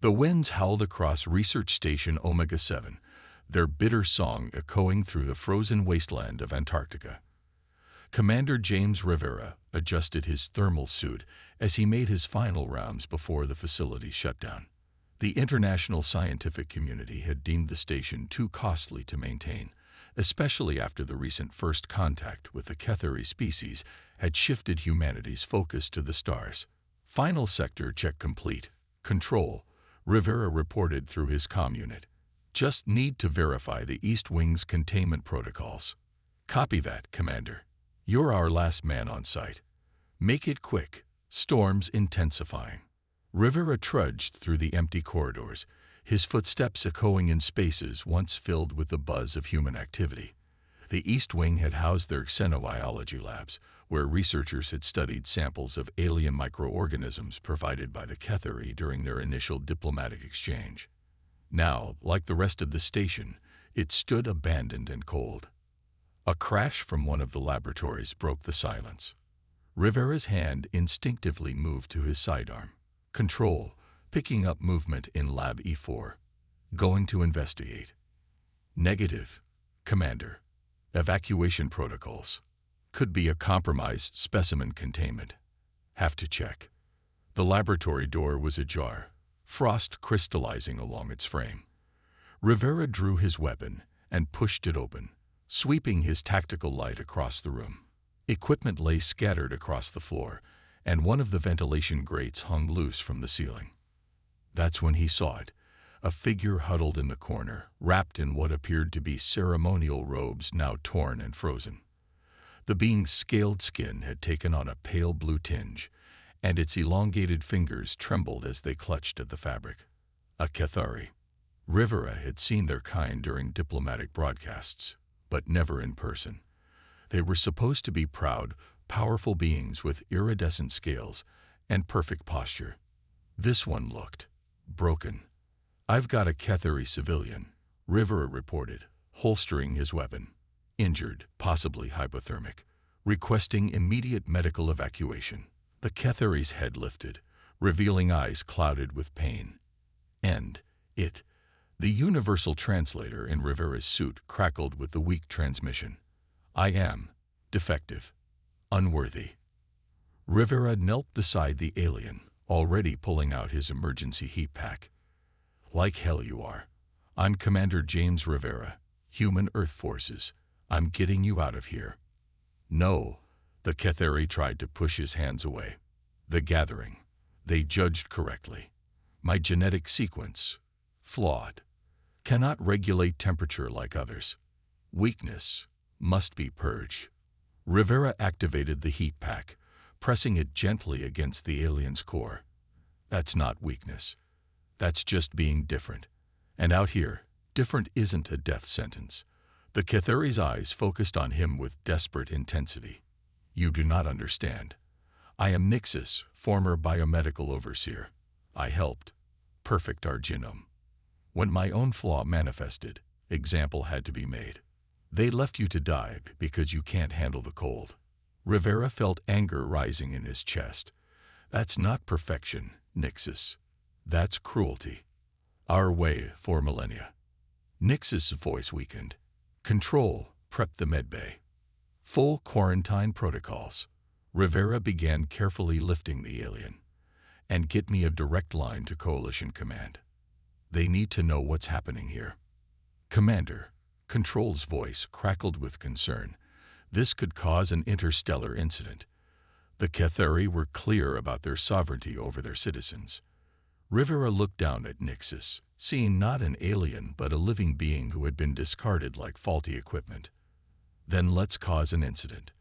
The winds howled across Research Station Omega-7, their bitter song echoing through the frozen wasteland of Antarctica. Commander James Rivera adjusted his thermal suit as he made his final rounds before the facility shut down. The international scientific community had deemed the station too costly to maintain, especially after the recent first contact with the Ketheri species had shifted humanity's focus to the stars. Final sector check complete. Control, Rivera reported through his comm unit. Just need to verify the East Wing's containment protocols. Copy that, Commander. You're our last man on site. Make it quick. Storm's intensifying. Rivera trudged through the empty corridors, his footsteps echoing in spaces once filled with the buzz of human activity. The East Wing had housed their xenobiology labs, where researchers had studied samples of alien microorganisms provided by the Ketheri during their initial diplomatic exchange. Now, like the rest of the station, it stood abandoned and cold. A crash from one of the laboratories broke the silence. Rivera's hand instinctively moved to his sidearm. Control, picking up movement in Lab E4. Going to investigate. Negative, Commander. Evacuation protocols. Could be a compromised specimen containment. Have to check. The laboratory door was ajar, frost crystallizing along its frame. Rivera drew his weapon and pushed it open, sweeping his tactical light across the room. Equipment lay scattered across the floor, and one of the ventilation grates hung loose from the ceiling. That's when he saw it, a figure huddled in the corner, wrapped in what appeared to be ceremonial robes now torn and frozen. The being's scaled skin had taken on a pale blue tinge, and its elongated fingers trembled as they clutched at the fabric. A Ketheri. Rivera had seen their kind during diplomatic broadcasts, but never in person. They were supposed to be proud, powerful beings with iridescent scales and perfect posture. This one looked broken. I've got a Ketheri civilian, Rivera reported, holstering his weapon. Injured, possibly hypothermic, requesting immediate medical evacuation. The Ketheri's head lifted, revealing eyes clouded with pain. The universal translator in Rivera's suit crackled with the weak transmission. I am defective, unworthy. Rivera knelt beside the alien, already pulling out his emergency heat pack. Like hell you are. I'm Commander James Rivera, Human Earth Forces. I'm getting you out of here. No, the Ketheri tried to push his hands away. The gathering. They judged correctly. My genetic sequence. Flawed. Cannot regulate temperature like others. Weakness. Must be purged. Rivera activated the heat pack, pressing it gently against the alien's core. That's not weakness. That's just being different. And out here, different isn't a death sentence. The Ketheri's eyes focused on him with desperate intensity. You do not understand. I am Nixus, former biomedical overseer. I helped perfect our genome. When my own flaw manifested, example had to be made. They left you to die because you can't handle the cold. Rivera felt anger rising in his chest. That's not perfection, Nixus. That's cruelty. Our way for millennia. Nixus' voice weakened. Control, prep the medbay. Full quarantine protocols. Rivera began carefully lifting the alien. And get me a direct line to Coalition Command. They need to know what's happening here. Commander, Control's voice crackled with concern. This could cause an interstellar incident. The Ketheri were clear about their sovereignty over their citizens. Rivera looked down at Nixus, seeing not an alien but a living being who had been discarded like faulty equipment. Then let's cause an incident.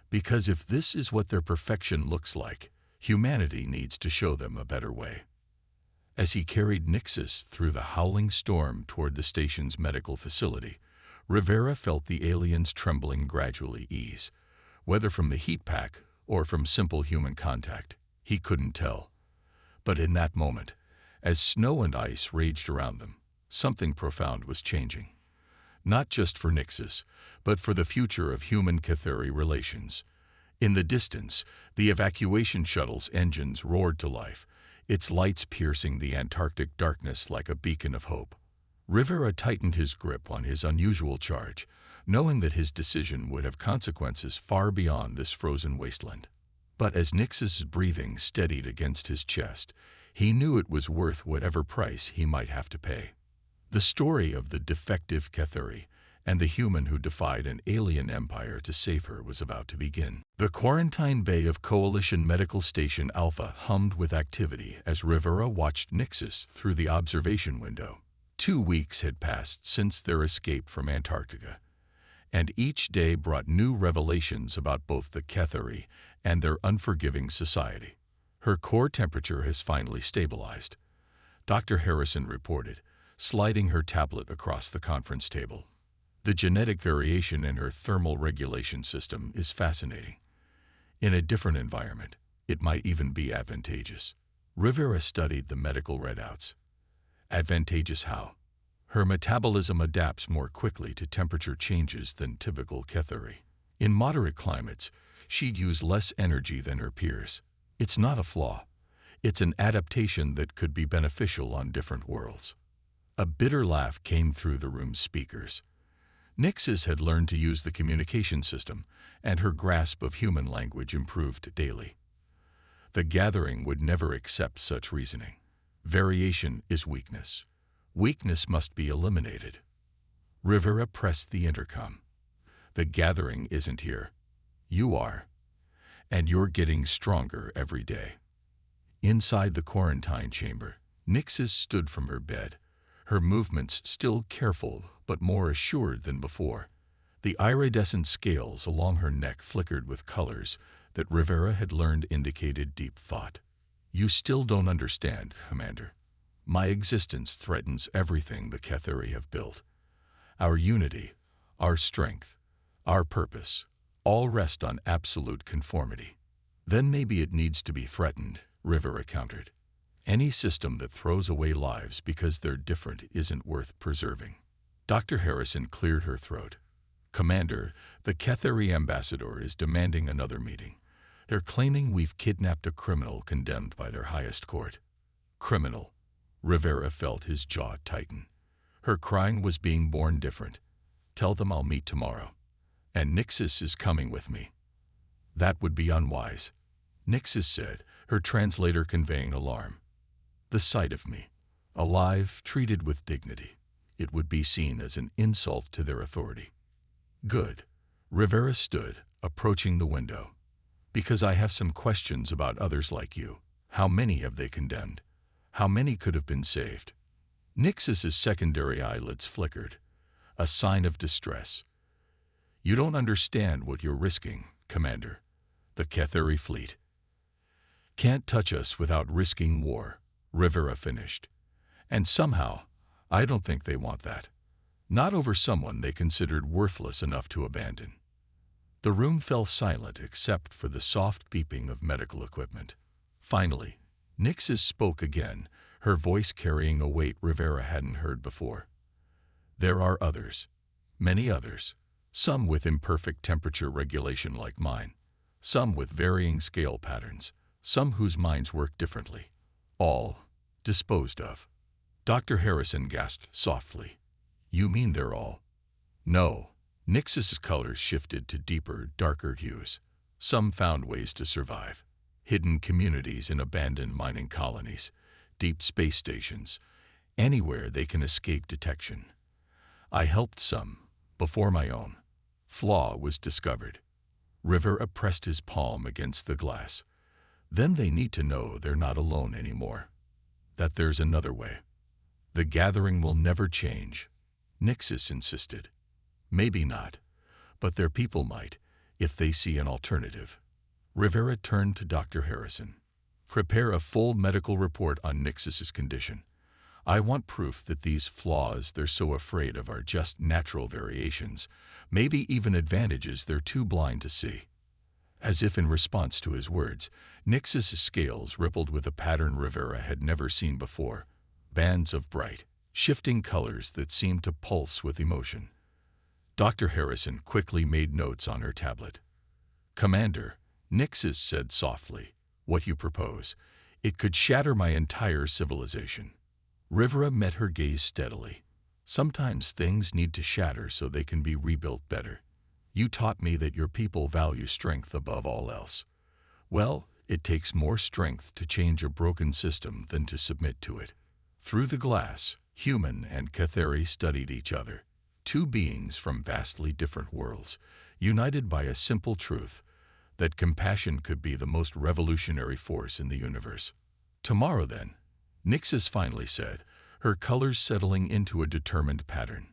Because if this is what their perfection looks like, humanity needs to show them a better way. As he carried Nixus through the howling storm toward the station's medical facility, Rivera felt the alien's trembling gradually ease. Whether from the heat pack or from simple human contact, he couldn't tell. But in that moment, as snow and ice raged around them, something profound was changing. Not just for Nixus, but for the future of human-Ketheri relations. In the distance, the evacuation shuttle's engines roared to life, its lights piercing the Antarctic darkness like a beacon of hope. Rivera tightened his grip on his unusual charge, knowing that his decision would have consequences far beyond this frozen wasteland. But as Nix's breathing steadied against his chest, he knew it was worth whatever price he might have to pay. The story of the defective Ketheri and the human who defied an alien empire to save her was about to begin. The quarantine bay of Coalition Medical Station Alpha hummed with activity as Rivera watched Nixis through the observation window. 2 weeks had passed since their escape from Antarctica, and each day brought new revelations about both the Ketheri and their unforgiving society. Her core temperature has finally stabilized, Dr. Harrison reported, sliding her tablet across the conference table. The genetic variation in her thermal regulation system is fascinating. In a different environment, it might even be advantageous. Rivera studied the medical readouts. Advantageous how? Her metabolism adapts more quickly to temperature changes than typical Ketheri. In moderate climates, she'd use less energy than her peers. It's not a flaw. It's an adaptation that could be beneficial on different worlds. A bitter laugh came through the room's speakers. Nixis had learned to use the communication system, and her grasp of human language improved daily. The gathering would never accept such reasoning. Variation is weakness. Weakness must be eliminated. Rivera pressed the intercom. The gathering isn't here. You are. And you're getting stronger every day. Inside the quarantine chamber, Nixis stood from her bed, her movements still careful but more assured than before. The iridescent scales along her neck flickered with colors that Rivera had learned indicated deep thought. You still don't understand, Commander. My existence threatens everything the Ketheri have built. Our unity, our strength, our purpose, all rest on absolute conformity. Then maybe it needs to be threatened, Rivera countered. Any system that throws away lives because they're different isn't worth preserving. Dr. Harrison cleared her throat. Commander, the Ketheri ambassador is demanding another meeting. They're claiming we've kidnapped a criminal condemned by their highest court. Criminal. Rivera felt his jaw tighten. Her crying was being born different. Tell them I'll meet tomorrow. And Nixis is coming with me. That would be unwise, Nixis said, her translator conveying alarm. The sight of me, alive, treated with dignity, it would be seen as an insult to their authority. Good. Rivera stood, approaching the window. Because I have some questions about others like you. How many have they condemned? How many could have been saved? Nixis's secondary eyelids flickered, a sign of distress. You don't understand what you're risking, Commander. The Ketheri fleet can't touch us without risking war, Rivera finished. And somehow, I don't think they want that. Not over someone they considered worthless enough to abandon. The room fell silent except for the soft beeping of medical equipment. Finally, Nixis spoke again, her voice carrying a weight Rivera hadn't heard before. There are others, many others, some with imperfect temperature regulation like mine, some with varying scale patterns, some whose minds work differently. All disposed of. Dr. Harrison gasped softly. You mean they're all? No. Nixis's colors shifted to deeper, darker hues. Some found ways to survive. Hidden communities in abandoned mining colonies, deep space stations, anywhere they can escape detection. I helped some, before my own flaw was discovered. Rivera pressed his palm against the glass. Then they need to know they're not alone anymore. That there's another way. The gathering will never change, Nixis insisted. Maybe not, but their people might, if they see an alternative. Rivera turned to Dr. Harrison. Prepare a full medical report on Nixis's condition. I want proof that these flaws they're so afraid of are just natural variations, maybe even advantages they're too blind to see. As if in response to his words, Nixis's scales rippled with a pattern Rivera had never seen before. Bands of bright, shifting colors that seemed to pulse with emotion. Dr. Harrison quickly made notes on her tablet. Commander, Nixis said softly, what you propose, It could shatter my entire civilization. Rivera met her gaze steadily. Sometimes things need to shatter so they can be rebuilt better. You taught me that your people value strength above all else. Well, it takes more strength to change a broken system than to submit to it. Through the glass, human and Cathari studied each other. Two beings from vastly different worlds, united by a simple truth, that compassion could be the most revolutionary force in the universe. Tomorrow then, Nixis finally said, her colors settling into a determined pattern.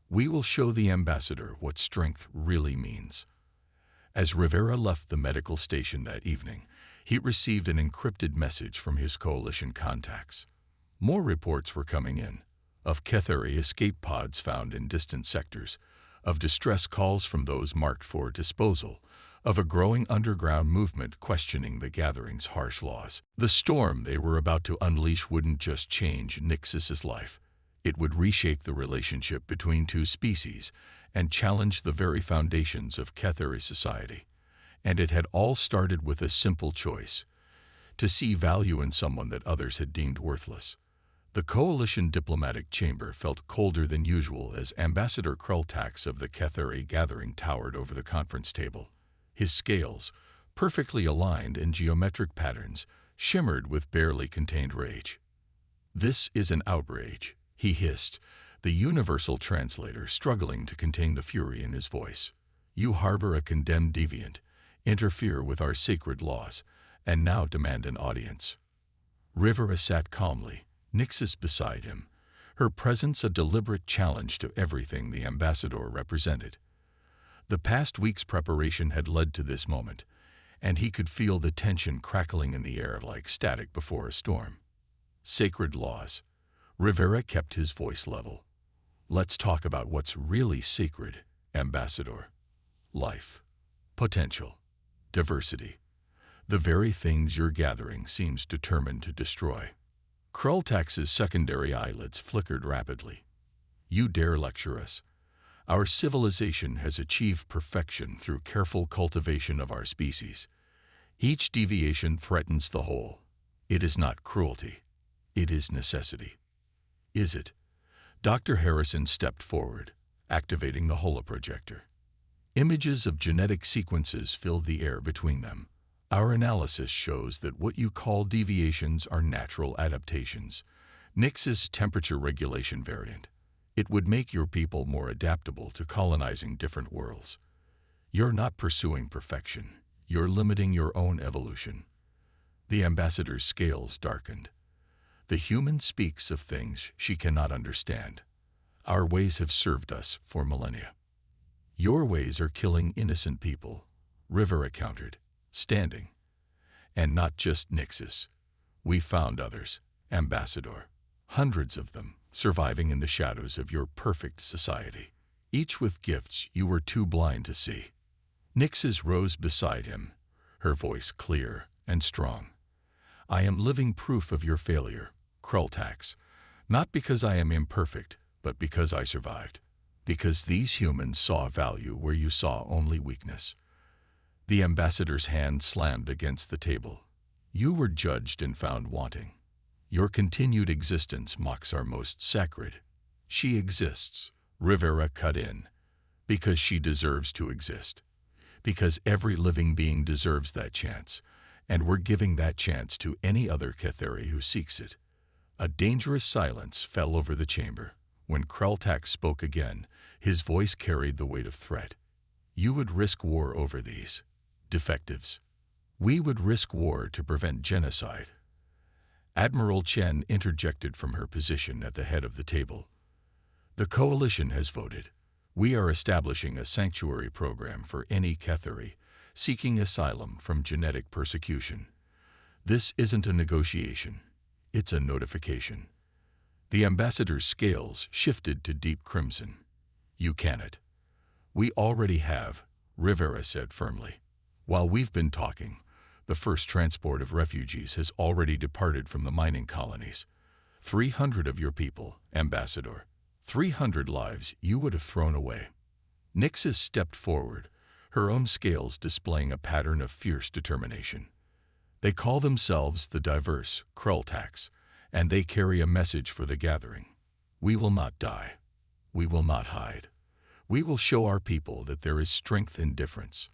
We will show the ambassador what strength really means. As Rivera left the medical station that evening, he received an encrypted message from his coalition contacts. More reports were coming in, of Cathari escape pods found in distant sectors, of distress calls from those marked for disposal, of a growing underground movement questioning the gathering's harsh laws. The storm they were about to unleash wouldn't just change Nixis's life. It would reshape the relationship between two species and challenge the very foundations of Cathari society. And it had all started with a simple choice: to see value in someone that others had deemed worthless. The coalition diplomatic chamber felt colder than usual as Ambassador Krultax of the Cathari gathering towered over the conference table. His scales, perfectly aligned in geometric patterns, shimmered with barely contained rage. "This is an outrage," he hissed, the universal translator struggling to contain the fury in his voice. "You harbor a condemned deviant, interfere with our sacred laws, and now demand an audience." Rivera sat calmly, Nixis beside him, her presence a deliberate challenge to everything the ambassador represented. The past week's preparation had led to this moment, and he could feel the tension crackling in the air like static before a storm. Sacred laws. Rivera kept his voice level. "Let's talk about what's really sacred, Ambassador. Life. Potential. Diversity. The very things your gathering seems determined to destroy." Krultax's secondary eyelids flickered rapidly. "You dare lecture us? Our civilization has achieved perfection through careful cultivation of our species. Each deviation threatens the whole. It is not cruelty. It is necessity." "Is it?" Dr. Harrison stepped forward, activating the holoprojector. Images of genetic sequences filled the air between them. "Our analysis shows that what you call deviations are natural adaptations. Nix's temperature regulation variant. It would make your people more adaptable to colonizing different worlds. You're not pursuing perfection. You're limiting your own evolution." The ambassador's scales darkened. "The human speaks of things she cannot understand. Our ways have served us for millennia." "Your ways are killing innocent people," Rivera countered, standing. "And not just Nixis. We found others, Ambassador. Hundreds of them, surviving in the shadows of your perfect society, each with gifts you were too blind to see." Nixis rose beside him, her voice clear and strong. "I am living proof of your failure, Krultax, not because I am imperfect, but because I survived. Because these humans saw value where you saw only weakness." The ambassador's hand slammed against the table. "You were judged and found wanting. Your continued existence mocks our most sacred." "She exists," Rivera cut in, "because she deserves to exist. Because every living being deserves that chance, and we're giving that chance to any other Cathari who seeks it." A dangerous silence fell over the chamber. When Krultax spoke again, his voice carried the weight of threat. "You would risk war over these defectives. We would risk war to prevent genocide." Admiral Chen interjected from her position at the head of the table. "The coalition has voted. We are establishing a sanctuary program for any Cathari seeking asylum from genetic persecution. This isn't a negotiation. It's a notification." The ambassador's scales shifted to deep crimson. "You cannot." "We already have," Rivera said firmly. "While we've been talking, the first transport of refugees has already departed from the mining colonies. 300 of your people, Ambassador. 300 lives you would have thrown away." Nixis stepped forward, her own scales displaying a pattern of fierce determination. They call themselves the diverse Krultax, and they carry a message for the gathering. We will not die. We will not hide. We will show our people that there is strength in difference.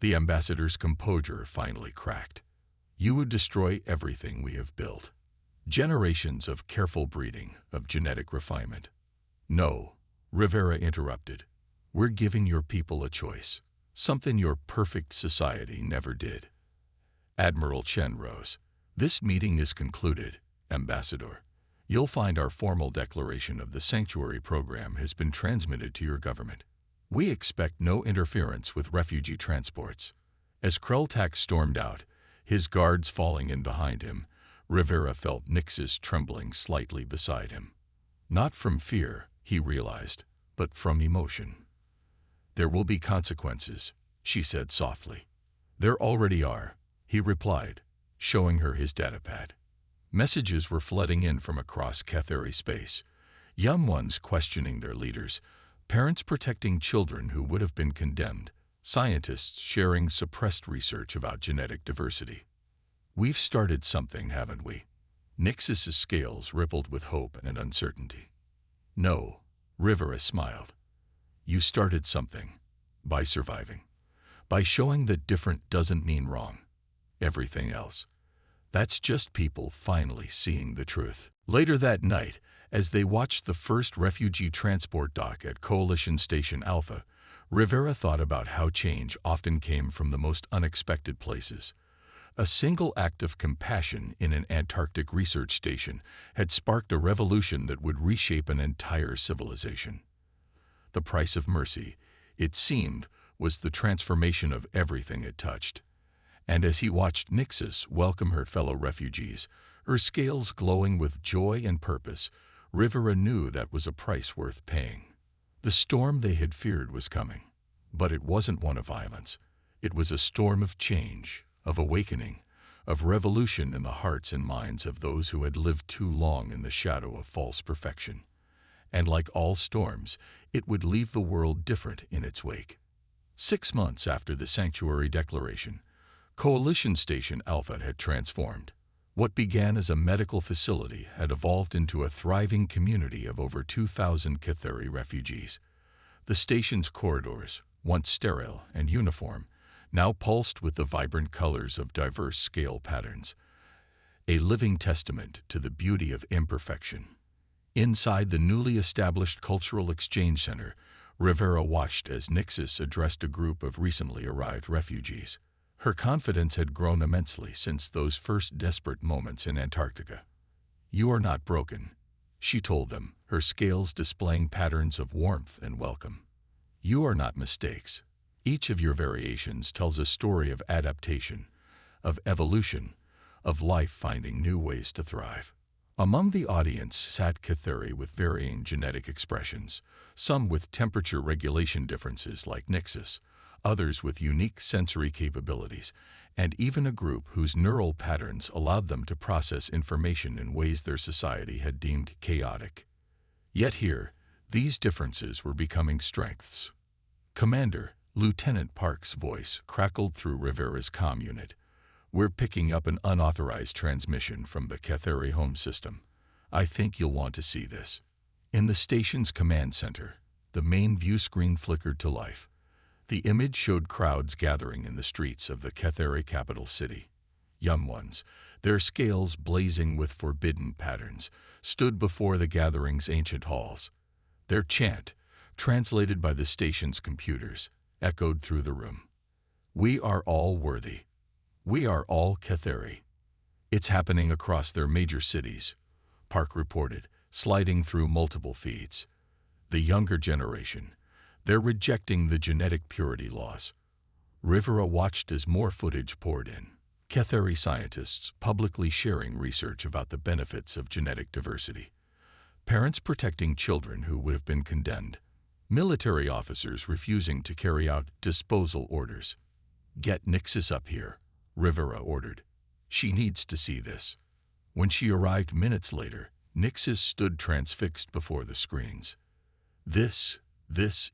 The ambassador's composure finally cracked. You would destroy everything we have built. Generations of careful breeding, of genetic refinement. No, Rivera interrupted. We're giving your people a choice, something your perfect society never did. Admiral Chen rose. This meeting is concluded, Ambassador. You'll find our formal declaration of the Sanctuary Program has been transmitted to your government. We expect no interference with refugee transports. As Krultax stormed out, his guards falling in behind him, Rivera felt Nyxus trembling slightly beside him. Not from fear, he realized, but from emotion. There will be consequences, she said softly. There already are, he replied, showing her his datapad. Messages were flooding in from across Cathari space, young ones questioning their leaders, parents protecting children who would have been condemned, scientists sharing suppressed research about genetic diversity. We've started something, haven't we? Nyxus's scales rippled with hope and uncertainty. No, Rivera smiled. You started something, by surviving, by showing that different doesn't mean wrong. Everything else. That's just people finally seeing the truth. Later that night, as they watched the first refugee transport dock at Coalition Station Alpha, Rivera thought about how change often came from the most unexpected places. A single act of compassion in an Antarctic research station had sparked a revolution that would reshape an entire civilization. The price of mercy, it seemed, was the transformation of everything it touched. And as he watched Nyxus welcome her fellow refugees, her scales glowing with joy and purpose, Rivera knew that was a price worth paying. The storm they had feared was coming, but it wasn't one of violence. It was a storm of change, of awakening, of revolution in the hearts and minds of those who had lived too long in the shadow of false perfection. And like all storms, it would leave the world different in its wake. 6 months after the Sanctuary Declaration, Coalition Station Alpha had transformed. What began as a medical facility had evolved into a thriving community of over 2,000 Cathari refugees. The station's corridors, once sterile and uniform, now pulsed with the vibrant colors of diverse scale patterns, a living testament to the beauty of imperfection. Inside the newly established Cultural Exchange Center, Rivera watched as Nyxus addressed a group of recently arrived refugees. Her confidence had grown immensely since those first desperate moments in Antarctica. You are not broken, she told them, her scales displaying patterns of warmth and welcome. You are not mistakes. Each of your variations tells a story of adaptation, of evolution, of life finding new ways to thrive. Among the audience sat Cathari with varying genetic expressions, some with temperature regulation differences like Nyxus, others with unique sensory capabilities, and even a group whose neural patterns allowed them to process information in ways their society had deemed chaotic. Yet here, these differences were becoming strengths. Commander, Lieutenant Park's voice crackled through Rivera's comm unit. We're picking up an unauthorized transmission from the Cathari home system. I think you'll want to see this. In the station's command center, the main view screen flickered to life. The image showed crowds gathering in the streets of the Cathari capital city. Young ones, their scales blazing with forbidden patterns, stood before the gathering's ancient halls. Their chant, translated by the station's computers, echoed through the room. We are all worthy. We are all Cathari. It's happening across their major cities, Park reported, sliding through multiple feeds. The younger generation, they're rejecting the genetic purity laws. Rivera watched as more footage poured in. Cathari scientists publicly sharing research about the benefits of genetic diversity. Parents protecting children who would have been condemned. Military officers refusing to carry out disposal orders. Get Nyxus up here, Rivera ordered. She needs to see this. When she arrived minutes later, Nyxus stood transfixed before the screens. This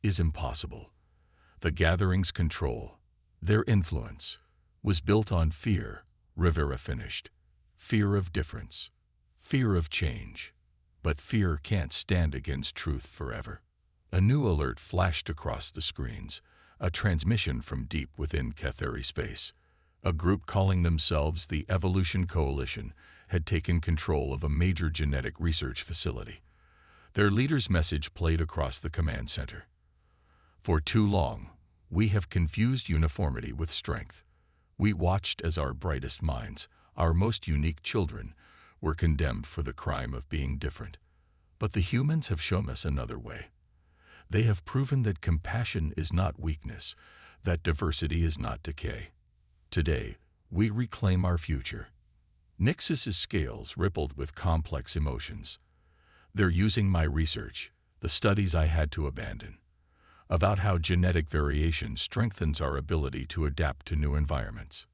is impossible. The gathering's control, their influence, was built on fear, Rivera finished. Fear of difference. Fear of change. But fear can't stand against truth forever. A new alert flashed across the screens, a transmission from deep within Cathari space. A group calling themselves the Evolution Coalition had taken control of a major genetic research facility. Their leader's message played across the command center. For too long, we have confused uniformity with strength. We watched as our brightest minds, our most unique children, were condemned for the crime of being different. But the humans have shown us another way. They have proven that compassion is not weakness, that diversity is not decay. Today, we reclaim our future. Nixus's scales rippled with complex emotions. They're using my research, the studies I had to abandon, about how genetic variation strengthens our ability to adapt to new environments.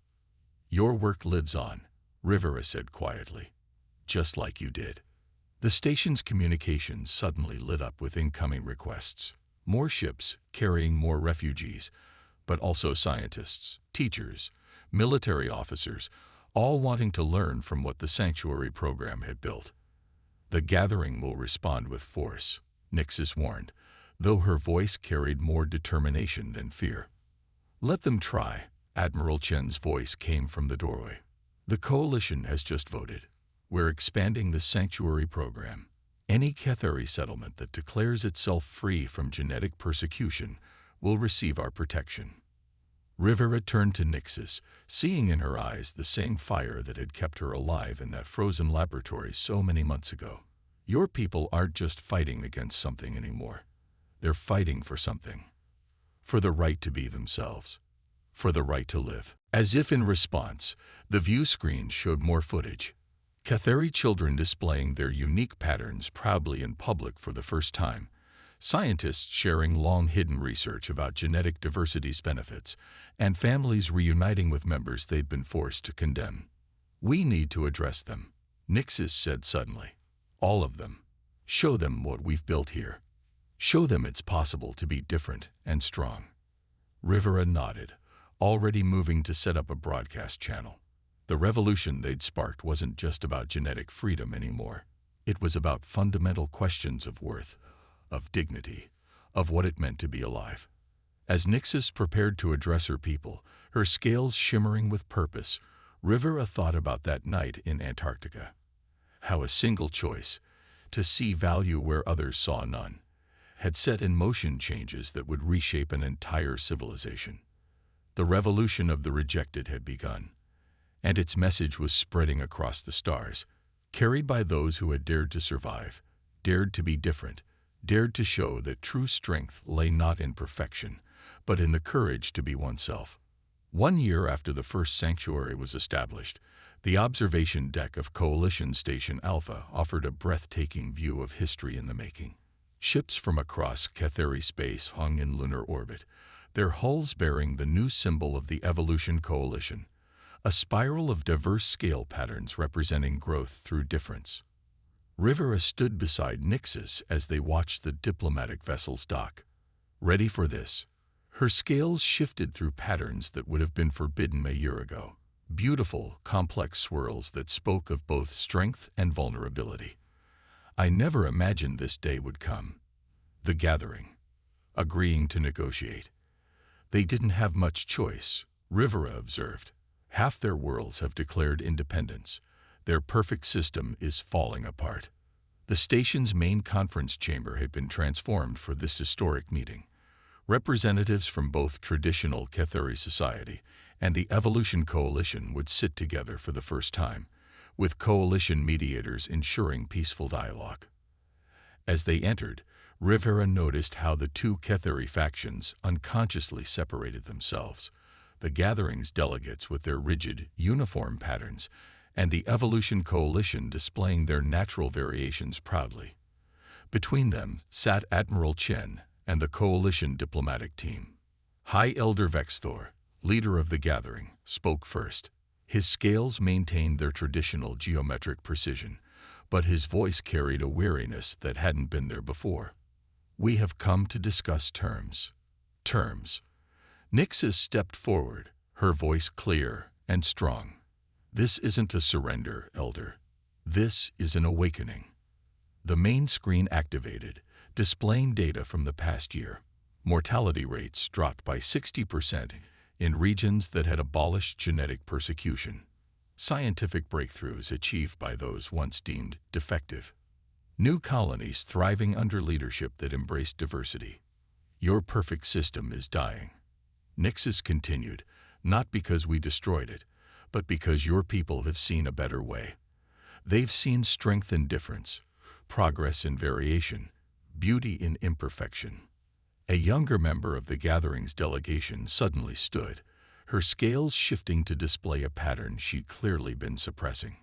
Your work lives on, Rivera said quietly, just like you did. The station's communications suddenly lit up with incoming requests. More ships carrying more refugees, but also scientists, teachers, military officers, all wanting to learn from what the Sanctuary program had built. The gathering will respond with force, Nixus warned, though her voice carried more determination than fear. Let them try, Admiral Chen's voice came from the doorway. The coalition has just voted. We're expanding the Sanctuary program. Any Cathari settlement that declares itself free from genetic persecution will receive our protection. Rivera turned to Nixus, seeing in her eyes the same fire that had kept her alive in that frozen laboratory so many months ago. Your people aren't just fighting against something anymore. They're fighting for something. For the right to be themselves. For the right to live. As if in response, the view screen showed more footage. Cathari children displaying their unique patterns proudly in public for the first time. Scientists sharing long-hidden research about genetic diversity's benefits, and families reuniting with members they'd been forced to condemn. We need to address them, Nixus said suddenly. All of them. Show them what we've built here. Show them it's possible to be different and strong. Rivera nodded, already moving to set up a broadcast channel. The revolution they'd sparked wasn't just about genetic freedom anymore. It was about fundamental questions of worth, of dignity, of what it meant to be alive. As Nixus prepared to address her people, her scales shimmering with purpose, Rivera thought about that night in Antarctica. How a single choice, to see value where others saw none, had set in motion changes that would reshape an entire civilization. The revolution of the rejected had begun, and its message was spreading across the stars, carried by those who had dared to survive, dared to be different, dared to show that true strength lay not in perfection, but in the courage to be oneself. 1 year after the first sanctuary was established, the observation deck of Coalition Station Alpha offered a breathtaking view of history in the making. Ships from across Cathari space hung in lunar orbit, their hulls bearing the new symbol of the Evolution Coalition, a spiral of diverse scale patterns representing growth through difference. Rivera stood beside Nixus as they watched the diplomatic vessels dock. Ready for this? Her scales shifted through patterns that would have been forbidden a year ago. Beautiful, complex swirls that spoke of both strength and vulnerability. I never imagined this day would come. The gathering. Agreeing to negotiate. They didn't have much choice, Rivera observed. Half their worlds have declared independence. Their perfect system is falling apart. The station's main conference chamber had been transformed for this historic meeting. Representatives from both traditional Cathari society and the Evolution Coalition would sit together for the first time, with coalition mediators ensuring peaceful dialogue. As they entered, Rivera noticed how the two Cathari factions unconsciously separated themselves, the gathering's delegates with their rigid, uniform patterns, and the Evolution Coalition displaying their natural variations proudly. Between them sat Admiral Chen and the Coalition diplomatic team. High Elder Vexthor, leader of the gathering, spoke first. His scales maintained their traditional geometric precision, but his voice carried a weariness that hadn't been there before. We have come to discuss terms. Terms. Nixus stepped forward, her voice clear and strong. This isn't a surrender, Elder. This is an awakening. The main screen activated, displaying data from the past year. Mortality rates dropped by 60% in regions that had abolished genetic persecution. Scientific breakthroughs achieved by those once deemed defective. New colonies thriving under leadership that embraced diversity. Your perfect system is dying. Nixus continued, not because we destroyed it, but because your people have seen a better way. They've seen strength in difference, progress in variation, beauty in imperfection. A younger member of the gathering's delegation suddenly stood, her scales shifting to display a pattern she'd clearly been suppressing.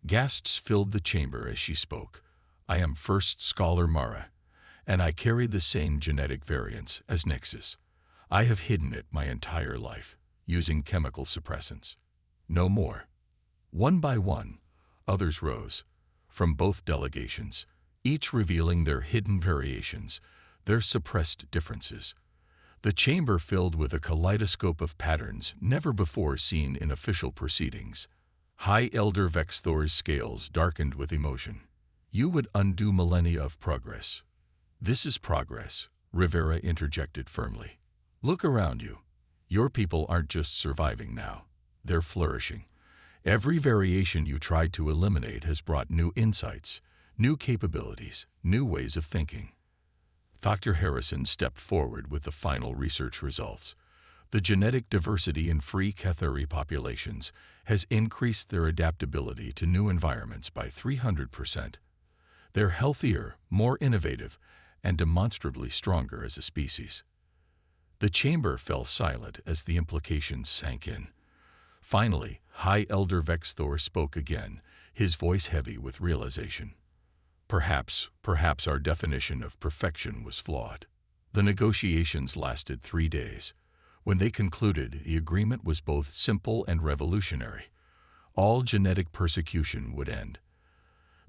Gasps filled the chamber as she spoke. I am First Scholar Mara, and I carry the same genetic variants as Nixus. I have hidden it my entire life, using chemical suppressants. No more. One by one, others rose, from both delegations, each revealing their hidden variations, their suppressed differences. The chamber filled with a kaleidoscope of patterns never before seen in official proceedings. High Elder Vexthor's scales darkened with emotion. You would undo millennia of progress. This is progress, Rivera interjected firmly. Look around you. Your people aren't just surviving now. They're flourishing. Every variation you tried to eliminate has brought new insights, new capabilities, new ways of thinking. Dr. Harrison stepped forward with the final research results. The genetic diversity in free Cathari populations has increased their adaptability to new environments by 300%. They're healthier, more innovative, and demonstrably stronger as a species. The chamber fell silent as the implications sank in. Finally, High Elder Vexthor spoke again, his voice heavy with realization. Perhaps our definition of perfection was flawed. The negotiations lasted 3 days. When they concluded, the agreement was both simple and revolutionary. All genetic persecution would end.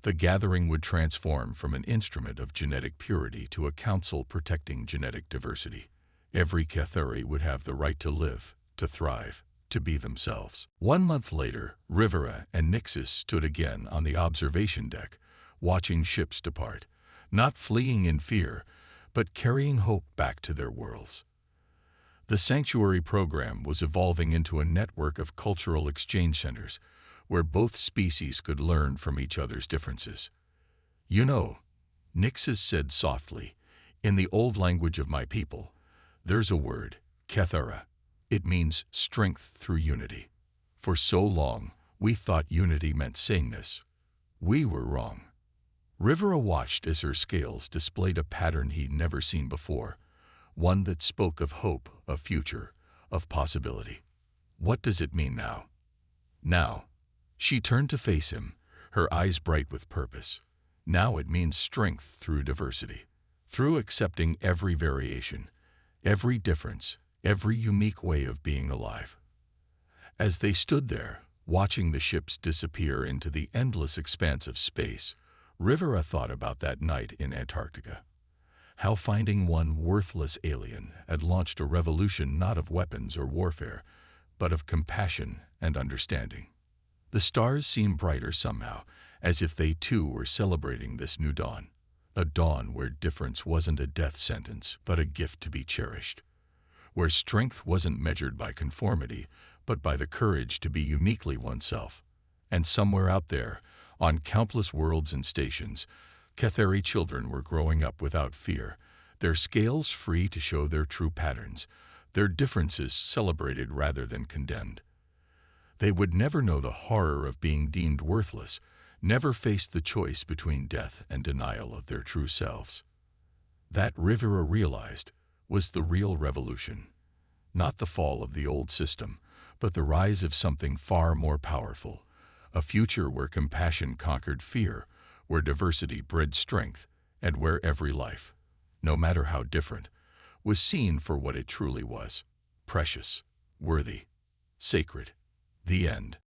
The gathering would transform from an instrument of genetic purity to a council protecting genetic diversity. Every Cathari would have the right to live, to thrive, to be themselves. 1 month later, Rivera and Nixus stood again on the observation deck, watching ships depart, not fleeing in fear, but carrying hope back to their worlds. The Sanctuary program was evolving into a network of cultural exchange centers, where both species could learn from each other's differences. You know, Nixus said softly, in the old language of my people, there's a word, Kethara. It means strength through unity. For so long, we thought unity meant sameness. We were wrong. Rivera watched as her scales displayed a pattern he'd never seen before, one that spoke of hope, of future, of possibility. What does it mean now? Now. She turned to face him, her eyes bright with purpose. Now it means strength through diversity, through accepting every variation, every difference, every unique way of being alive. As they stood there, watching the ships disappear into the endless expanse of space, Rivera thought about that night in Antarctica. How finding one worthless alien had launched a revolution not of weapons or warfare, but of compassion and understanding. The stars seemed brighter somehow, as if they too were celebrating this new dawn. A dawn where difference wasn't a death sentence, but a gift to be cherished. Where strength wasn't measured by conformity, but by the courage to be uniquely oneself. And somewhere out there, on countless worlds and stations, Cathari children were growing up without fear, their scales free to show their true patterns, their differences celebrated rather than condemned. They would never know the horror of being deemed worthless, never face the choice between death and denial of their true selves. That, Rivera realized, was the real revolution. Not the fall of the old system, but the rise of something far more powerful, a future where compassion conquered fear, where diversity bred strength, and where every life, no matter how different, was seen for what it truly was: precious, worthy, sacred. The end.